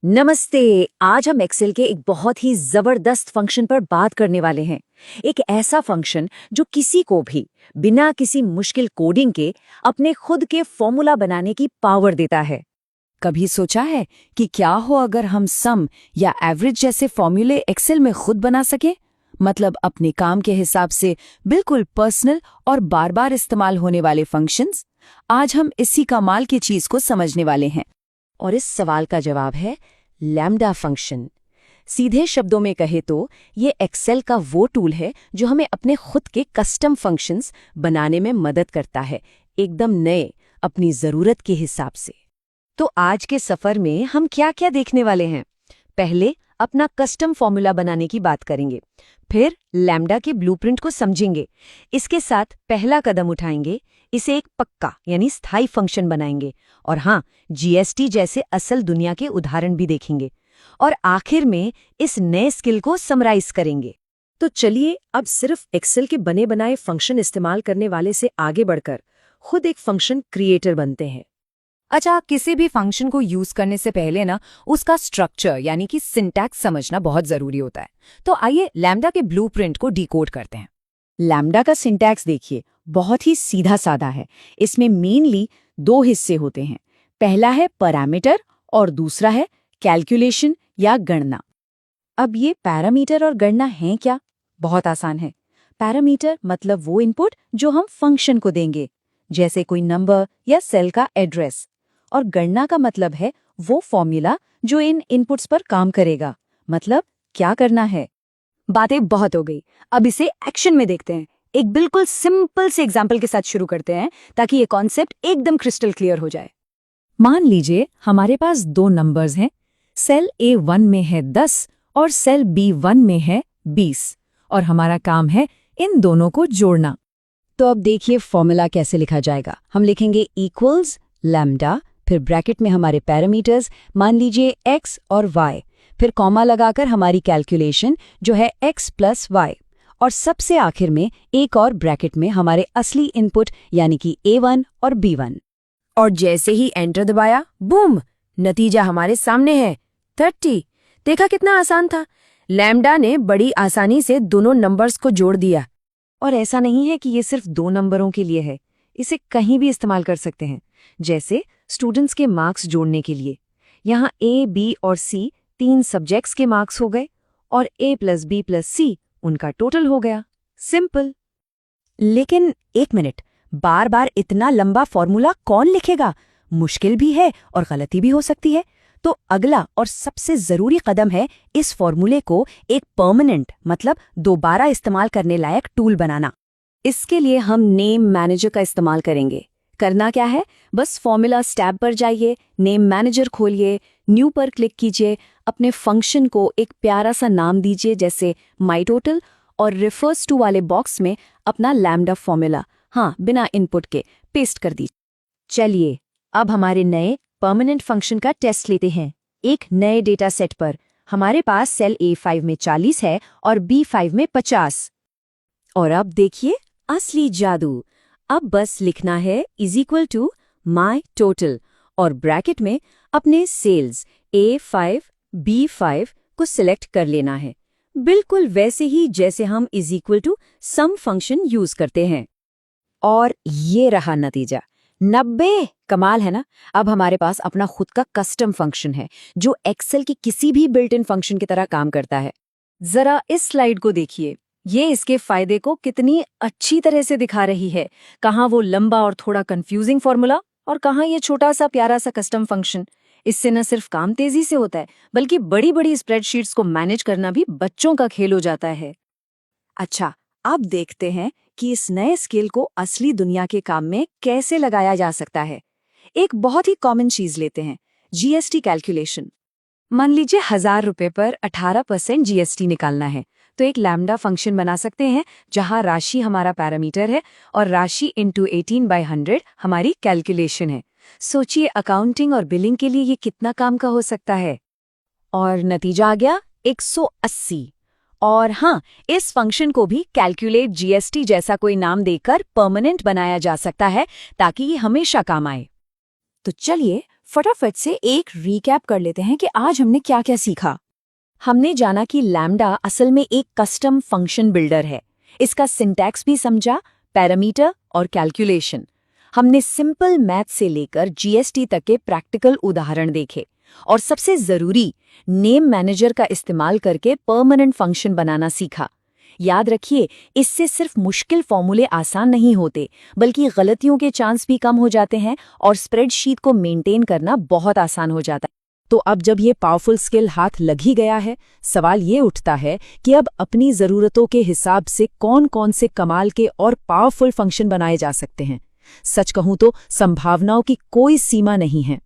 नमस्ते। आज हम एक्सेल के एक बहुत ही जबरदस्त फंक्शन पर बात करने वाले हैं। एक ऐसा फंक्शन जो किसी को भी बिना किसी मुश्किल कोडिंग के अपने खुद के फॉर्मूला बनाने की पावर देता है। कभी सोचा है कि क्या हो अगर हम सम या एवरेज जैसे फॉर्मूले एक्सेल में खुद बना सके? मतलब अपने काम के हिसाब से बिल्कुल पर्सनल और बार बार इस्तेमाल होने वाले फंक्शंस। आज हम इसी कमाल की चीज को समझने वाले हैं। और इस सवाल का जवाब है लैम्डा फंक्शन। सीधे शब्दों में कहे तो ये एक्सेल का वो टूल है जो हमें अपने खुद के कस्टम फंक्शंस बनाने में मदद करता है, एकदम नए, अपनी जरूरत के हिसाब से। तो आज के सफर में हम क्या क्या देखने वाले हैं? पहले अपना कस्टम फॉर्मूला बनाने की बात करेंगे, फिर लैम्डा के ब्लूप्रिंट को समझेंगे, इसके साथ पहला कदम उठाएंगे, इसे एक पक्का यानी स्थायी फंक्शन बनाएंगे, और हाँ, जीएसटी जैसे असल दुनिया के उदाहरण भी देखेंगे, और आखिर में इस नए स्किल को समराइज करेंगे। तो चलिए अब सिर्फ एक्सेल के बने बनाए फंक्शन इस्तेमाल करने वाले से आगे बढ़कर खुद एक फंक्शन क्रिएटर बनते हैं। अच्छा, किसी भी फंक्शन को यूज करने से पहले ना उसका स्ट्रक्चर यानी कि सिंटैक्स समझना बहुत जरूरी होता है। तो आइए लैम्डा के ब्लूप्रिंट को डिकोड करते हैं। लैम्डा का सिंटैक्स देखिए, बहुत ही सीधा साधा है। इसमें मेनली दो हिस्से होते हैं। पहला है पैरामीटर और दूसरा है कैलकुलेशन या गणना। अब ये पैरामीटर और गणना हैं क्या? बहुत आसान है। पैरामीटर मतलब वो इनपुट जो हम फंक्शन को देंगे, जैसे कोई नंबर या सेल का एड्रेस, और गणना का मतलब है वो फॉर्मूला जो इन इनपुट्स पर काम करेगा, मतलब क्या करना है। बातें बहुत हो गई, अब इसे एक्शन में देखते हैं। एक बिल्कुल सिंपल से एग्जाम्पल के साथ शुरू करते हैं ताकि ये कॉन्सेप्ट एकदम क्रिस्टल क्लियर हो जाए। मान लीजिए हमारे पास दो नंबर्स हैं, सेल A1 में है 10 और सेल B1 में है 20, और हमारा काम है इन दोनों को जोड़ना। तो अब देखिए फॉर्मूला कैसे लिखा जाएगा। हम लिखेंगे इक्वल्स लैम्डा, फिर ब्रैकेट में हमारे पैरामीटर्स, मान लीजिए x और y, फिर कॉमा लगाकर हमारी कैलकुलेशन जो है x प्लस y, और सबसे आखिर में एक और ब्रैकेट में हमारे असली इनपुट यानी कि A1 और B1। और जैसे ही एंटर दबाया, बूम, नतीजा हमारे सामने है 30। देखा कितना आसान था। लैम्डा ने बड़ी आसानी से दोनों नंबर्स को जोड़ दिया। और ऐसा नहीं है कि ये सिर्फ दो नंबरों के लिए है, इसे कहीं भी इस्तेमाल कर सकते हैं, जैसे स्टूडेंट्स के मार्क्स जोड़ने के लिए। यहाँ A, B और C तीन सब्जेक्ट्स के मार्क्स हो गए, और A plus B plus C उनका टोटल हो गया। सिंपल। लेकिन एक मिनट, बार बार इतना लंबा फॉर्मूला कौन लिखेगा? मुश्किल भी है और गलती भी हो सकती है। तो अगला और सबसे जरूरी कदम है इस फॉर्मूले को एक परमानेंट मतलब दोबारा इस्तेमाल करने लायक टूल बनाना। इसके लिए हम नेम मैनेजर का इस्तेमाल करेंगे। करना क्या है, बस फॉर्मूला टैब पर जाइए, नेम मैनेजर खोलिए, न्यू पर क्लिक कीजिए, अपने फंक्शन को एक प्यारा सा नाम दीजिए जैसे माई टोटल, और रेफर्स टू वाले बॉक्स में अपना लैम्डा फॉर्मूला, हाँ बिना इनपुट के, पेस्ट कर दीजिए। चलिए अब हमारे नए परमानेंट फंक्शन का टेस्ट लेते हैं। एक नए डेटा सेट पर हमारे पास सेल A5 में 40 है और B5 में 50। और अब देखिए असली जादू। अब बस लिखना है is equal to my total, और ब्रैकेट में अपने सेल्स A5 B5 को सिलेक्ट कर लेना है, बिल्कुल वैसे ही जैसे हम is equal to sum function use करते हैं। और ये रहा नतीजा 90। कमाल है ना? अब हमारे पास अपना खुद का कस्टम फंक्शन है जो एक्सेल की किसी भी बिल्ट इन फंक्शन की तरह काम करता है। जरा इस स्लाइड को देखिए, ये इसके फायदे को कितनी अच्छी तरह से दिखा रही है। कहाँ वो लंबा और थोड़ा कंफ्यूजिंग फॉर्मूला, और कहाँ ये छोटा सा प्यारा सा कस्टम फंक्शन। इससे न सिर्फ काम तेजी से होता है, बल्कि बड़ी बड़ी स्प्रेडशीट्स को मैनेज करना भी बच्चों का खेल हो जाता है। अच्छा, अब देखते हैं कि इस नए स्किल को असली दुनिया के काम में कैसे लगाया जा सकता है। एक बहुत ही कॉमन चीज लेते हैं, जीएसटी कैलकुलेशन। मान लीजिए 1000 रुपए पर 18% जीएसटी निकालना है, तो एक लैम्डा फंक्शन बना सकते हैं जहां राशि हमारा पैरामीटर है और राशि इंटू 18/100 हमारी कैलकुलेशन है। सोचिए अकाउंटिंग और बिलिंग के लिए ये कितना काम का हो सकता है। और नतीजा आ गया 180। और हाँ, इस फंक्शन को भी कैलकुलेट जीएसटी जैसा कोई नाम देकर परमानेंट बनाया जा सकता है ताकि ये हमेशा काम आए। तो चलिए फटाफट से एक रीकैप कर लेते हैं कि आज हमने क्या-क्या सीखा। हमने जाना कि लैम्डा असल में एक कस्टम फंक्शन बिल्डर है। इसका सिंटैक्स भी समझा, पैरामीटर और कैलकुलेशन। हमने सिंपल मैथ से लेकर जीएसटी तक के प्रैक्टिकल उदाहरण देखे। और सबसे जरूरी, नेम मैनेजर का इस्तेमाल करके परमानेंट फंक्शन बनाना सीखा। याद रखिए, इससे सिर्फ मुश्किल फॉर्मूले आसान नहीं होते, बल्कि गलतियों के चांस भी कम हो जाते हैं और स्प्रेडशीट को मेंटेन करना बहुत आसान हो जाता है। तो अब जब ये पावरफुल स्किल हाथ लग ही गया है, सवाल ये उठता है कि अब अपनी ज़रूरतों के हिसाब से कौन-कौन से कमाल के और पावरफुल फंक्शन बनाए जा सकते हैं। सच कहूं तो संभावनाओं की कोई सीमा नहीं है।